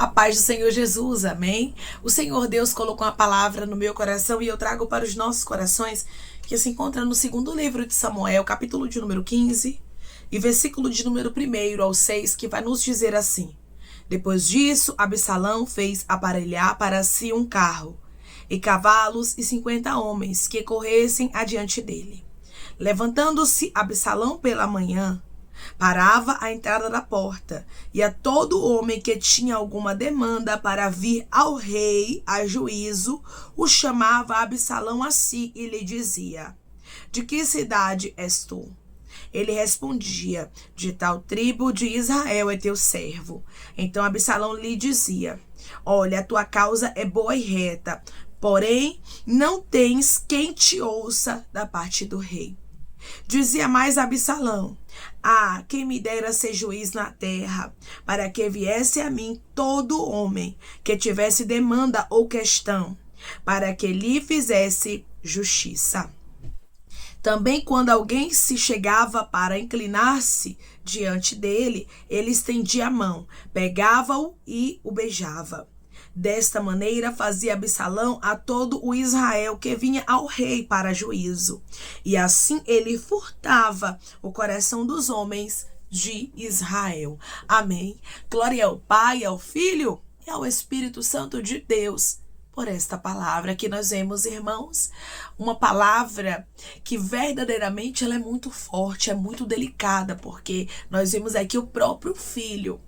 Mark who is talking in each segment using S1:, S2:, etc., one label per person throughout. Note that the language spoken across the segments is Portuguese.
S1: A paz do Senhor Jesus, amém? O Senhor Deus colocou uma palavra no meu coração e eu trago para os nossos corações, que se encontra no segundo livro de Samuel, capítulo de número 15, e versículo de número 1 ao 6, que vai nos dizer assim: Depois disso, Absalão fez aparelhar para si um carro, e cavalos e 50 homens que corressem adiante dele. Levantando-se Absalão pela manhã, parava à entrada da porta, e a todo homem que tinha alguma demanda para vir ao rei a juízo, o chamava Absalão a si e lhe dizia: De que cidade és tu? Ele respondia: De tal tribo de Israel é teu servo. Então Absalão lhe dizia: Olha, a tua causa é boa e reta, porém não tens quem te ouça da parte do rei. Dizia mais Absalão: quem me dera ser juiz na terra, para que viesse a mim todo homem que tivesse demanda ou questão, para que lhe fizesse justiça. Também quando alguém se chegava para inclinar-se diante dele, ele estendia a mão, pegava-o e o beijava. Desta maneira fazia Absalão a todo o Israel que vinha ao rei para juízo. E assim ele furtava o coração dos homens de Israel. Amém. Glória ao Pai, ao Filho e ao Espírito Santo de Deus. Por esta palavra que nós vemos, irmãos, uma palavra que verdadeiramente ela é muito forte, é muito delicada, porque nós vemos aqui o próprio filho,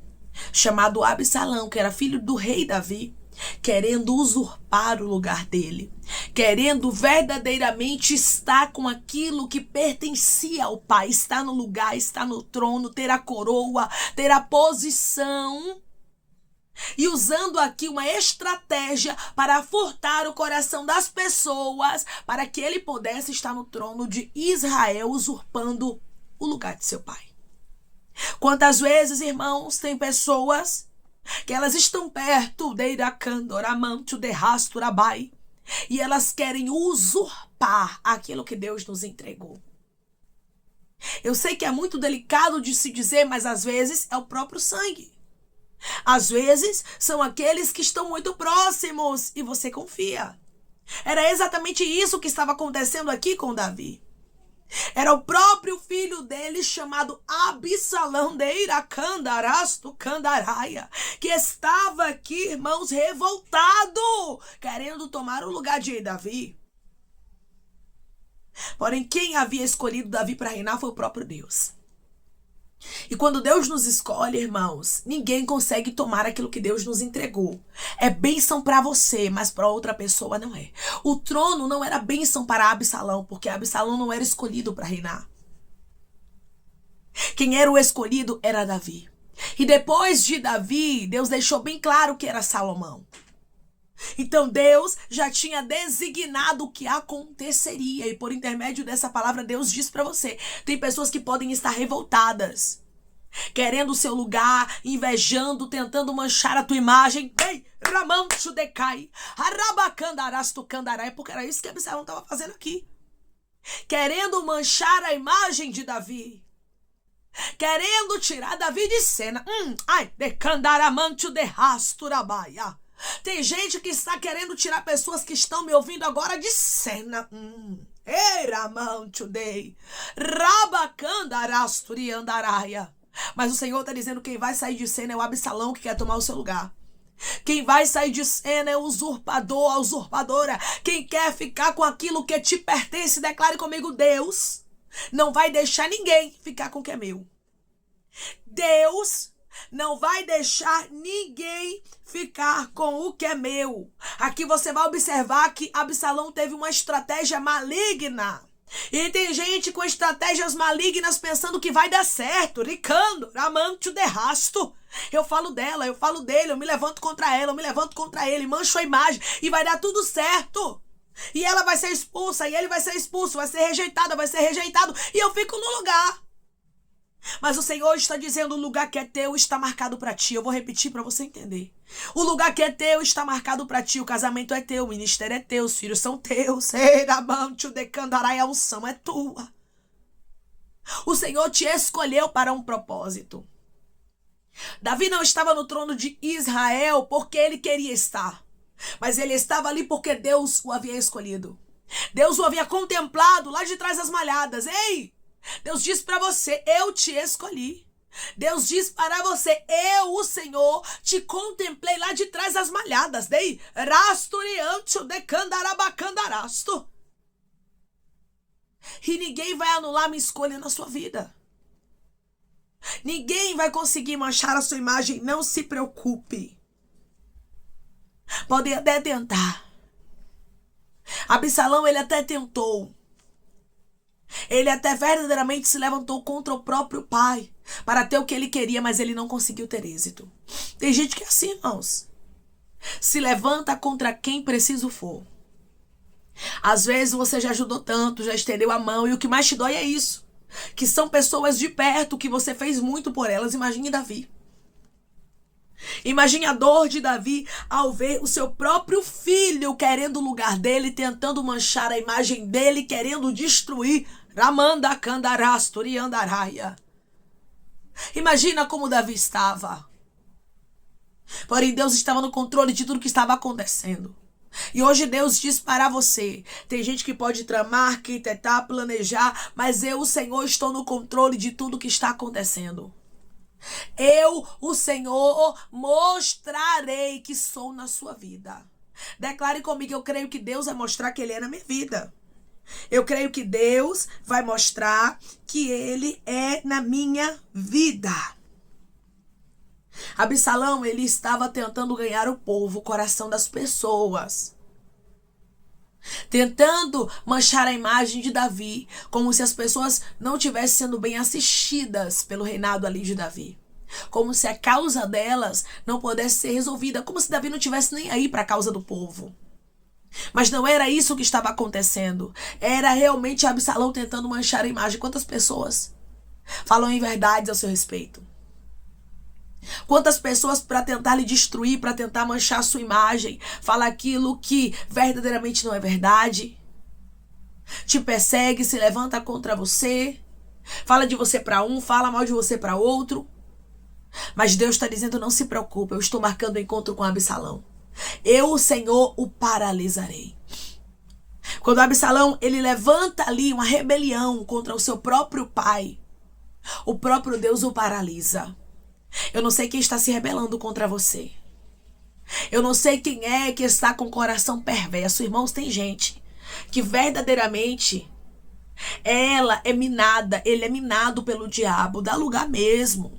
S1: chamado Absalão, que era filho do rei Davi, querendo usurpar o lugar dele, querendo verdadeiramente estar com aquilo que pertencia ao pai, estar no lugar, estar no trono, ter a coroa, ter a posição, e usando aqui uma estratégia para furtar o coração das pessoas, para que ele pudesse estar no trono de Israel, usurpando o lugar de seu pai. Quantas vezes, irmãos, tem pessoas que elas estão perto de Iracandoramanto de Rasturabai e elas querem usurpar aquilo que Deus nos entregou. Eu sei que é muito delicado de se dizer, mas às vezes é o próprio sangue. Às vezes são aqueles que estão muito próximos e você confia. Era exatamente isso que estava acontecendo aqui com Davi. Era o próprio filho dele, chamado Absalão de Iracandarasto Candaraia, que estava aqui, irmãos, revoltado, querendo tomar o lugar de Davi. Porém, quem havia escolhido Davi para reinar foi o próprio Deus. E quando Deus nos escolhe, irmãos, ninguém consegue tomar aquilo que Deus nos entregou. É bênção para você, mas para outra pessoa não é. O trono não era bênção para Absalão, porque Absalão não era escolhido para reinar. Quem era o escolhido era Davi. E depois de Davi, Deus deixou bem claro que era Salomão. Então Deus já tinha designado o que aconteceria, e por intermédio dessa palavra Deus diz para você: tem pessoas que podem estar revoltadas, querendo o seu lugar, invejando, tentando manchar a tua imagem. Ei, Ramancho decai, Arabacandarasto candarai, porque era isso que Absalão estava fazendo aqui, querendo manchar a imagem de Davi, querendo tirar Davi de cena. Decandaramancho de Rasturabaia. Tem gente que está querendo tirar pessoas que estão me ouvindo agora de cena. Mas o Senhor está dizendo que quem vai sair de cena é o Absalão, que quer tomar o seu lugar. Quem vai sair de cena é o usurpador, a usurpadora. Quem quer ficar com aquilo que te pertence, declare comigo: Deus não vai deixar ninguém ficar com o que é meu. Deus não vai deixar ninguém ficar com o que é meu. Aqui você vai observar que Absalão teve uma estratégia maligna. E tem gente com estratégias malignas pensando que vai dar certo. Ricando, amante de rasto. Eu falo dela, eu falo dele, eu me levanto contra ela, eu me levanto contra ele, mancho a imagem e vai dar tudo certo. E ela vai ser expulsa, e ele vai ser expulso, vai ser rejeitada, vai ser rejeitado, e eu fico no lugar. Mas o Senhor está dizendo: o lugar que é teu está marcado para ti. Eu vou repetir para você entender. O lugar que é teu está marcado para ti. O casamento é teu, o ministério é teu, os filhos são teus. A unção é tua. O Senhor te escolheu para um propósito. Davi não estava no trono de Israel porque ele queria estar, mas ele estava ali porque Deus o havia escolhido. Deus o havia contemplado lá de trás das malhadas. Ei, Deus diz para você, eu te escolhi. Deus diz para você, eu, o Senhor, te contemplei lá de trás das malhadas. Dei rasturiante de candarabacandarasto. E ninguém vai anular minha escolha na sua vida. Ninguém vai conseguir manchar a sua imagem, não se preocupe. Podem até tentar. Absalão, ele até tentou. Ele até verdadeiramente se levantou contra o próprio pai para ter o que ele queria, mas ele não conseguiu ter êxito. Tem gente que é assim, irmãos. Se levanta contra quem preciso for. Às vezes você já ajudou tanto, já estendeu a mão, e o que mais te dói é isso. Que são pessoas de perto que você fez muito por elas. Imagine Davi. Imagine a dor de Davi ao ver o seu próprio filho querendo o lugar dele, tentando manchar a imagem dele, querendo destruir. Ramanda Kandarasturi Andaraia. Imagina como Davi estava. Porém, Deus estava no controle de tudo que estava acontecendo. E hoje Deus diz para você, tem gente que pode tramar, arquitetar, planejar, mas eu, o Senhor, estou no controle de tudo que está acontecendo. Eu, o Senhor, mostrarei que sou na sua vida. Declare comigo, eu creio que Deus vai mostrar que Ele é na minha vida. Eu creio que Deus vai mostrar que Ele é na minha vida. Absalão, ele estava tentando ganhar o povo, o coração das pessoas. Tentando manchar a imagem de Davi, como se as pessoas não estivessem sendo bem assistidas pelo reinado ali de Davi. Como se a causa delas não pudesse ser resolvida, como se Davi não tivesse nem aí para a causa do povo. Mas não era isso que estava acontecendo. Era realmente Absalão tentando manchar a imagem. Quantas pessoas falam em verdades a seu respeito? Quantas pessoas para tentar lhe destruir, para tentar manchar a sua imagem, fala aquilo que verdadeiramente não é verdade, te persegue, se levanta contra você, fala de você para um, fala mal de você para outro. Mas Deus está dizendo, não se preocupe, eu estou marcando o encontro com Absalão. Eu, o Senhor, o paralisarei. Quando Absalão, ele levanta ali uma rebelião contra o seu próprio pai, o próprio Deus o paralisa. Eu não sei quem está se rebelando contra você. Eu não sei quem é que está com o coração perverso. Irmãos, tem gente que verdadeiramente ela é minada, ele é minado pelo diabo, dá lugar mesmo.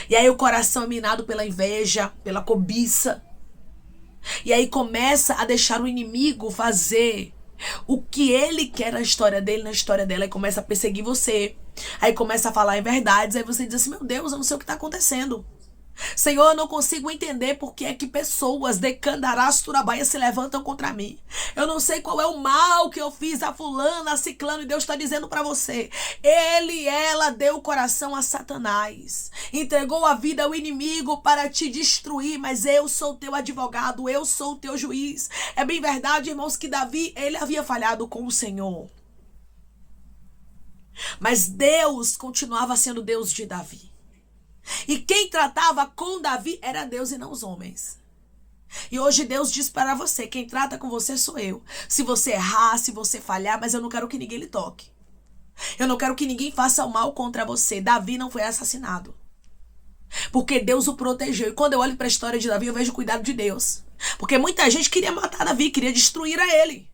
S1: E aí o coração é minado pela inveja, pela cobiça. E aí começa a deixar o inimigo fazer o que ele quer na história dele, na história dela, e começa a perseguir você. Aí começa a falar em verdades, aí você diz assim, meu Deus, eu não sei o que está acontecendo. Senhor, eu não consigo entender por que é que pessoas de Candarasturabaia se levantam contra mim. Eu não sei qual é o mal que eu fiz a fulana, a ciclano, e Deus está dizendo para você. Ela deu o coração a Satanás. Entregou a vida ao inimigo para te destruir, mas eu sou teu advogado, eu sou teu juiz. É bem verdade, irmãos, que Davi, ele havia falhado com o Senhor. Mas Deus continuava sendo Deus de Davi. E quem tratava com Davi era Deus e não os homens. E hoje Deus diz para você, quem trata com você sou eu. Se você errar, se você falhar, mas eu não quero que ninguém lhe toque. Eu não quero que ninguém faça o mal contra você. Davi não foi assassinado, porque Deus o protegeu. E quando eu olho para a história de Davi, eu vejo o cuidado de Deus. Porque muita gente queria matar Davi, queria destruir a ele.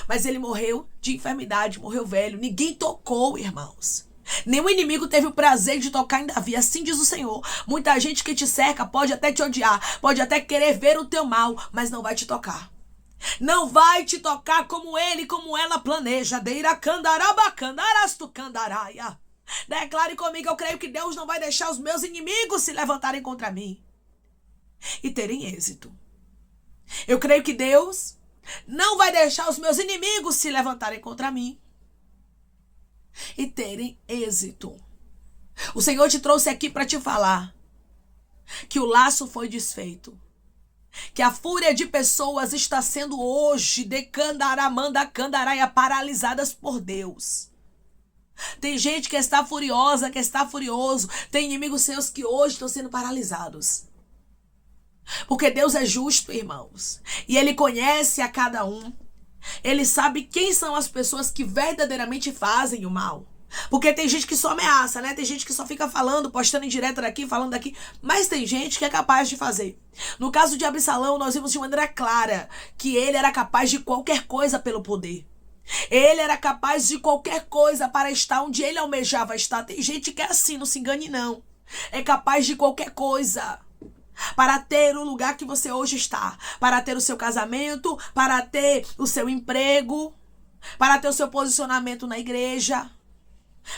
S1: Mas ele morreu de enfermidade, morreu velho. Ninguém tocou, irmãos. Nenhum inimigo teve o prazer de tocar em Davi, assim diz o Senhor. Muita gente que te cerca pode até te odiar, pode até querer ver o teu mal, mas não vai te tocar. Não vai te tocar como ele, como ela planeja. Declare comigo, eu creio que Deus não vai deixar os meus inimigos se levantarem contra mim e terem êxito. Eu creio que Deus não vai deixar os meus inimigos se levantarem contra mim e terem êxito. O Senhor te trouxe aqui para te falar que o laço foi desfeito, que a fúria de pessoas está sendo hoje de Candaramanda Candaraia paralisadas por Deus. Tem gente que está furiosa, que está furioso. Tem inimigos seus que hoje estão sendo paralisados. Porque Deus é justo, irmãos. E Ele conhece a cada um. Ele sabe quem são as pessoas que verdadeiramente fazem o mal. Porque tem gente que só ameaça, né? Tem gente que só fica falando, postando em direto daqui, falando daqui. Mas tem gente que é capaz de fazer. No caso de Absalão, nós vimos de maneira clara que ele era capaz de qualquer coisa pelo poder. Ele era capaz de qualquer coisa para estar onde ele almejava estar. Tem gente que é assim, não se engane não. É capaz de qualquer coisa para ter o lugar que você hoje está, para ter o seu casamento, para ter o seu emprego, para ter o seu posicionamento na igreja,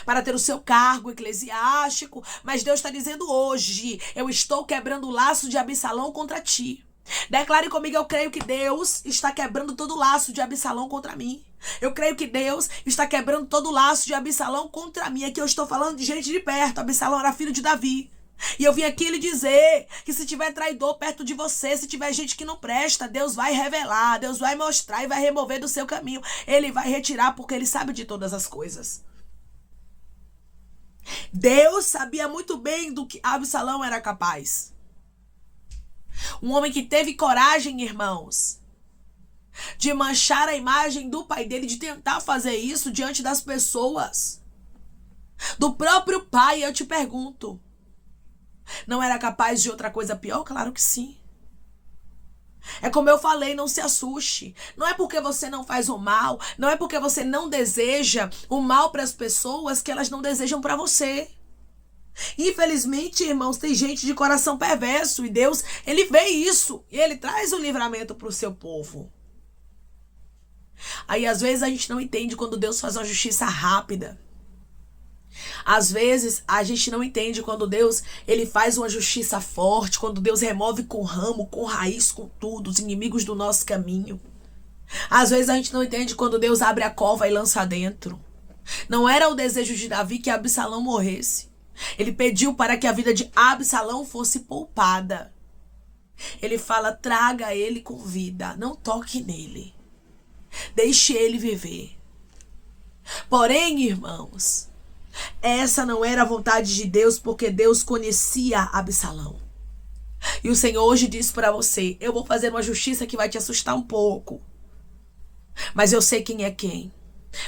S1: para ter o seu cargo eclesiástico. Mas Deus está dizendo hoje: eu estou quebrando o laço de Absalão contra ti. Declare comigo: eu creio que Deus está quebrando todo o laço de Absalão contra mim. Eu creio que Deus está quebrando todo o laço de Absalão contra mim. Aqui eu estou falando de gente de perto. Absalão era filho de Davi. E eu vim aqui lhe dizer que se tiver traidor perto de você, se tiver gente que não presta, Deus vai revelar, Deus vai mostrar e vai remover do seu caminho. Ele vai retirar porque Ele sabe de todas as coisas. Deus sabia muito bem do que Absalão era capaz. Um homem que teve coragem, irmãos, de manchar a imagem do pai dele, de tentar fazer isso diante das pessoas. Do próprio pai, eu te pergunto. Não era capaz de outra coisa pior? Claro que sim. É como eu falei, não se assuste. Não é porque você não faz o mal, não é porque você não deseja o mal para as pessoas que elas não desejam para você. Infelizmente, irmãos, tem gente de coração perverso e Deus, Ele vê isso e Ele traz o livramento para o seu povo. Aí, às vezes, a gente não entende quando Deus faz uma justiça rápida. Às vezes, a gente não entende quando Deus, Ele faz uma justiça forte, quando Deus remove com ramo, com raiz, com tudo, os inimigos do nosso caminho. Às vezes, a gente não entende quando Deus abre a cova e lança dentro. Não era o desejo de Davi que Absalão morresse. Ele pediu para que a vida de Absalão fosse poupada. Ele fala: traga ele com vida, não toque nele. Deixe ele viver. Porém, irmãos, essa não era a vontade de Deus, porque Deus conhecia Absalão. E o Senhor hoje diz para você: eu vou fazer uma justiça que vai te assustar um pouco, mas eu sei quem é quem.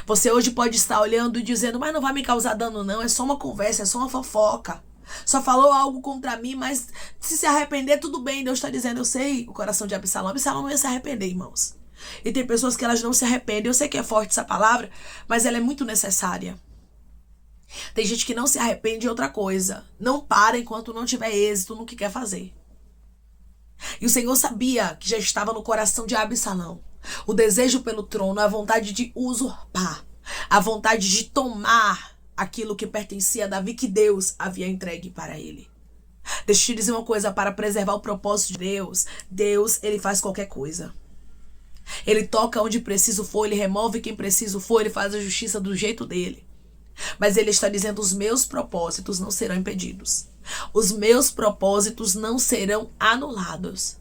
S1: Você hoje pode estar olhando e dizendo: mas não vai me causar dano não, é só uma conversa, é só uma fofoca. Só falou algo contra mim, mas se arrepender, tudo bem. Deus está dizendo: eu sei o coração de Absalão. Absalão não ia se arrepender, irmãos. E tem pessoas que elas não se arrependem. Eu sei que é forte essa palavra, mas ela é muito necessária. Tem gente que não se arrepende de outra coisa. Não para enquanto não tiver êxito no que quer fazer. E o Senhor sabia que já estava no coração de Absalão o desejo pelo trono, a vontade de usurpar, a vontade de tomar aquilo que pertencia a Davi, que Deus havia entregue para ele. Deixa eu te dizer uma coisa: para preservar o propósito de Deus, Ele faz qualquer coisa. Ele toca onde preciso for, Ele remove quem preciso for, Ele faz a justiça do jeito dele. Mas Ele está dizendo: os meus propósitos não serão impedidos. Os meus propósitos não serão anulados.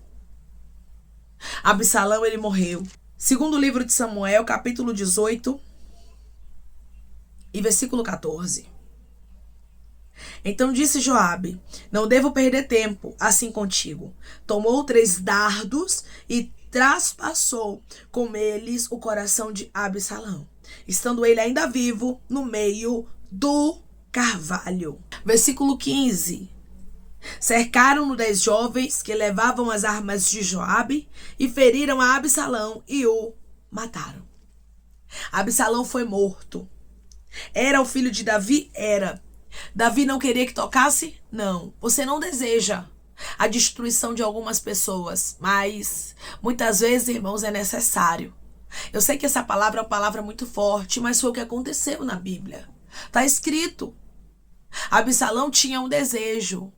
S1: Absalão, ele morreu. Segundo livro de Samuel, capítulo 18 e versículo 14. Então disse Joabe: não devo perder tempo assim contigo. Tomou 3 dardos e traspassou com eles o coração de Absalão, estando ele ainda vivo no meio do carvalho. Versículo 15. Cercaram-no 10 jovens que levavam as armas de Joabe e feriram a Absalão e o mataram. Absalão foi morto. Era o filho de Davi? Era. Davi não queria que tocasse? Não. Você não deseja a destruição de algumas pessoas, mas muitas vezes, irmãos, é necessário. Eu sei que essa palavra é uma palavra muito forte, mas foi o que aconteceu na Bíblia. Está escrito. Absalão tinha um desejo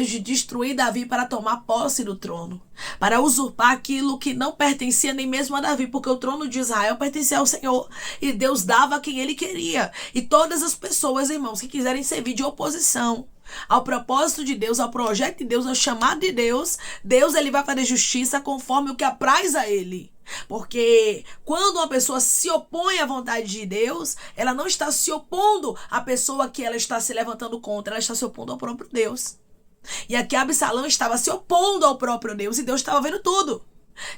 S1: de destruir Davi para tomar posse do trono, para usurpar aquilo que não pertencia nem mesmo a Davi, porque o trono de Israel pertencia ao Senhor e Deus dava a quem Ele queria. E todas as pessoas, irmãos, que quiserem servir de oposição, ao propósito de Deus, ao projeto de Deus, ao chamado de Deus, Deus ele vai fazer justiça conforme o que apraz a ele. Porque quando uma pessoa se opõe à vontade de Deus, ela não está se opondo à pessoa que ela está se levantando contra, ela está se opondo ao próprio Deus. E aqui Absalão estava se opondo ao próprio Deus e Deus estava vendo tudo.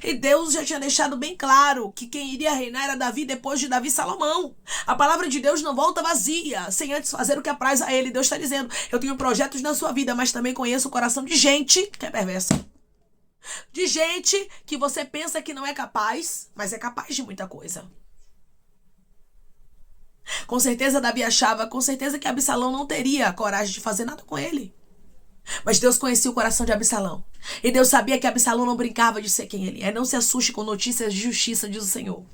S1: E Deus já tinha deixado bem claro que quem iria reinar era Davi depois de Davi, Salomão. A palavra de Deus não volta vazia, sem antes fazer o que apraz a ele. Deus está dizendo, eu tenho projetos na sua vida, mas também conheço o coração de gente que é perversa. De gente que você pensa que não é capaz, mas é capaz de muita coisa. Com certeza Davi achava, com certeza que Absalão não teria coragem de fazer nada com ele. Mas Deus conhecia o coração de Absalão. E Deus sabia que Absalão não brincava de ser quem ele é. Não se assuste com notícias de justiça, diz o Senhor.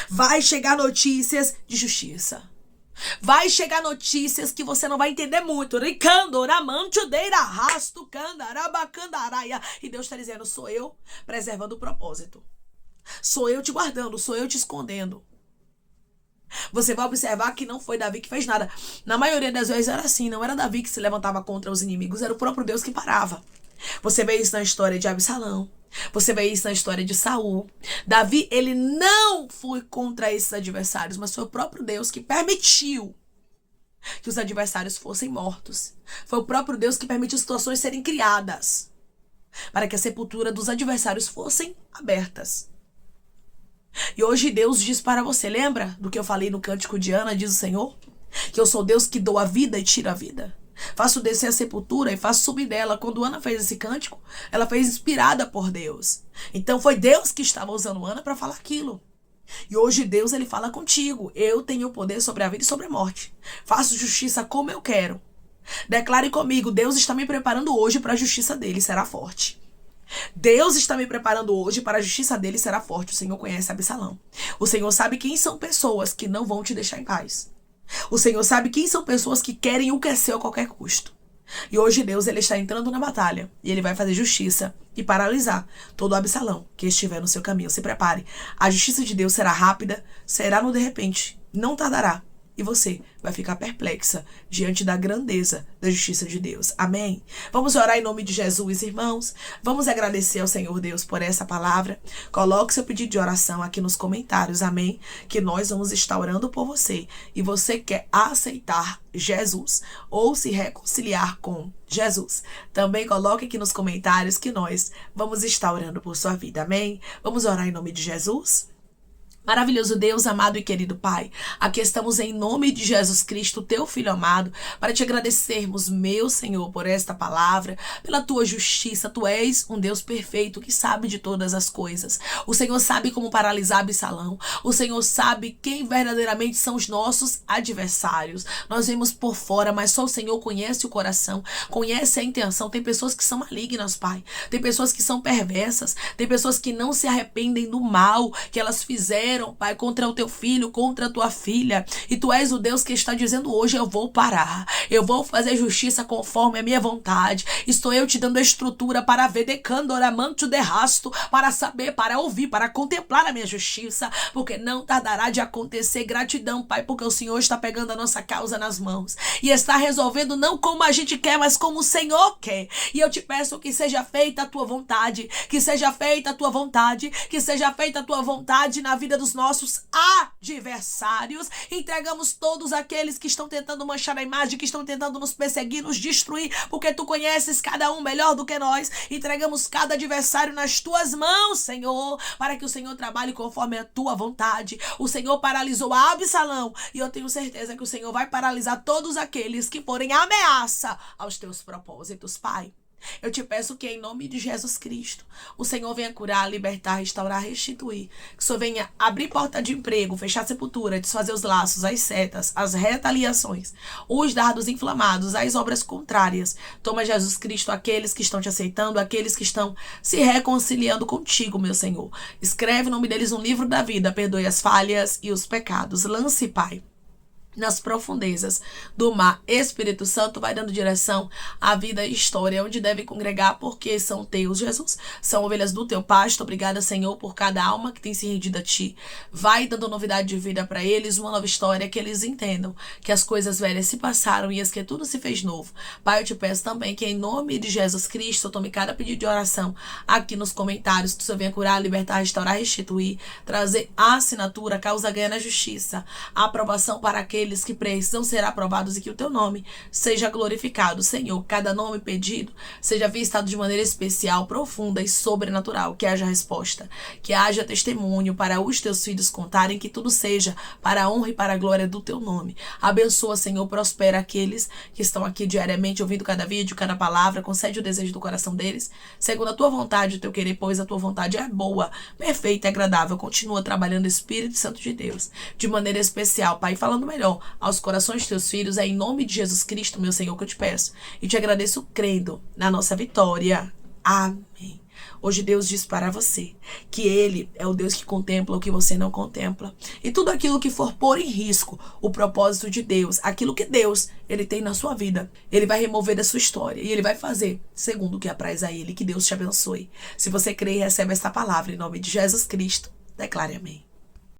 S1: Vai chegar notícias de justiça. Vai chegar notícias que você não vai entender muito. E Deus está dizendo, sou eu preservando o propósito. Sou eu te guardando, sou eu te escondendo. Você vai observar que não foi Davi que fez nada. Na maioria das vezes era assim, não era Davi que se levantava contra os inimigos, era o próprio Deus que parava. Você vê isso na história de Absalão. Você vê isso na história de Saul. Davi, ele não foi contra esses adversários, mas foi o próprio Deus que permitiu que os adversários fossem mortos. Foi o próprio Deus que permitiu situações serem criadas para que a sepultura dos adversários fossem abertas. E hoje Deus diz para você, lembra do que eu falei no cântico de Ana, diz o Senhor? Que eu sou Deus que dou a vida e tiro a vida. Faço descer a sepultura e faço subir dela. Quando Ana fez esse cântico, ela fez inspirada por Deus. Então foi Deus que estava usando Ana para falar aquilo. E hoje Deus ele fala contigo. Eu tenho o poder sobre a vida e sobre a morte. Faço justiça como eu quero. Declare comigo, Deus está me preparando hoje para a justiça dele, será forte. Deus está me preparando hoje para a justiça dele será forte. O Senhor conhece Absalão. O Senhor sabe quem são pessoas que não vão te deixar em paz. O Senhor sabe quem são pessoas que querem o que é seu a qualquer custo. E hoje Deus ele está entrando na batalha. E ele vai fazer justiça e paralisar todo o Absalão que estiver no seu caminho. Se prepare. A justiça de Deus será rápida, será no de repente. Não tardará. E você vai ficar perplexa diante da grandeza da justiça de Deus. Amém? Vamos orar em nome de Jesus, irmãos. Vamos agradecer ao Senhor Deus por essa palavra. Coloque seu pedido de oração aqui nos comentários. Amém? Que nós vamos estar orando por você. E você quer aceitar Jesus ou se reconciliar com Jesus. Também coloque aqui nos comentários que nós vamos estar orando por sua vida. Amém? Vamos orar em nome de Jesus? Maravilhoso Deus, amado e querido Pai, aqui estamos em nome de Jesus Cristo, teu Filho amado, para te agradecermos, meu Senhor, por esta palavra, pela tua justiça. Tu és um Deus perfeito que sabe de todas as coisas. O Senhor sabe como paralisar Absalão. O Senhor sabe quem verdadeiramente são os nossos adversários. Nós vemos por fora, mas só o Senhor conhece o coração, conhece a intenção. Tem pessoas que são malignas, Pai. Tem pessoas que são perversas. Tem pessoas que não se arrependem do mal que elas fizeram, Pai, contra o teu filho, contra a tua filha. E tu és o Deus que está dizendo hoje, eu vou parar. Eu vou fazer justiça conforme a minha vontade. Estou eu te dando a estrutura para ver decandoramante de rasto, para saber, para ouvir, para contemplar a minha justiça, porque não tardará de acontecer. Gratidão, Pai, porque o Senhor está pegando a nossa causa nas mãos e está resolvendo não como a gente quer, mas como o Senhor quer. E eu te peço que seja feita a tua vontade, que seja feita a tua vontade, que seja feita a tua vontade na vida dos nossos adversários. Entregamos todos aqueles que estão tentando manchar a imagem, que estão tentando nos perseguir, nos destruir, porque tu conheces cada um melhor do que nós. Entregamos cada adversário nas tuas mãos, Senhor, para que o Senhor trabalhe conforme a tua vontade. O Senhor paralisou a Absalão e eu tenho certeza que o Senhor vai paralisar todos aqueles que forem ameaça aos teus propósitos, Pai. Eu te peço que em nome de Jesus Cristo, o Senhor venha curar, libertar, restaurar, restituir. Que o Senhor venha abrir porta de emprego, fechar a sepultura, desfazer os laços, as setas, as retaliações, os dardos inflamados, as obras contrárias. Toma, Jesus Cristo, aqueles que estão te aceitando, aqueles que estão se reconciliando contigo, meu Senhor. Escreve o nome deles no livro da vida, perdoe as falhas e os pecados. Lance, Pai, nas profundezas do mar. Espírito Santo vai dando direção à vida e história, onde deve congregar, porque são teus, Jesus. São ovelhas do teu pasto. Obrigada, Senhor, por cada alma que tem se rendido a ti. Vai dando novidade de vida para eles, uma nova história, que eles entendam que as coisas velhas se passaram e as que tudo se fez novo. Pai, eu te peço também que em nome de Jesus Cristo, eu tome cada pedido de oração aqui nos comentários, que o Senhor venha curar, libertar, restaurar, restituir, trazer a assinatura, causa ganha na justiça, a aprovação para aqueles que precisam ser aprovados e que o teu nome seja glorificado. Senhor, cada nome pedido seja visitado de maneira especial, profunda e sobrenatural, que haja resposta, que haja testemunho para os teus filhos contarem, que tudo seja para a honra e para a glória do teu nome. Abençoa, Senhor, prospera aqueles que estão aqui diariamente ouvindo cada vídeo, cada palavra, concede o desejo do coração deles, segundo a tua vontade, o teu querer, pois a tua vontade é boa, perfeita e agradável. Continua trabalhando, Espírito Santo de Deus, de maneira especial, Pai, falando melhor aos corações de teus filhos. É em nome de Jesus Cristo, meu Senhor, que eu te peço e te agradeço crendo na nossa vitória. Amém. Hoje Deus diz para você que Ele é o Deus que contempla o que você não contempla. E tudo aquilo que for pôr em risco o propósito de Deus, aquilo que Deus Ele tem na sua vida, Ele vai remover da sua história e Ele vai fazer segundo o que apraz a Ele. Que Deus te abençoe. Se você crê e recebe esta palavra em nome de Jesus Cristo, declare amém.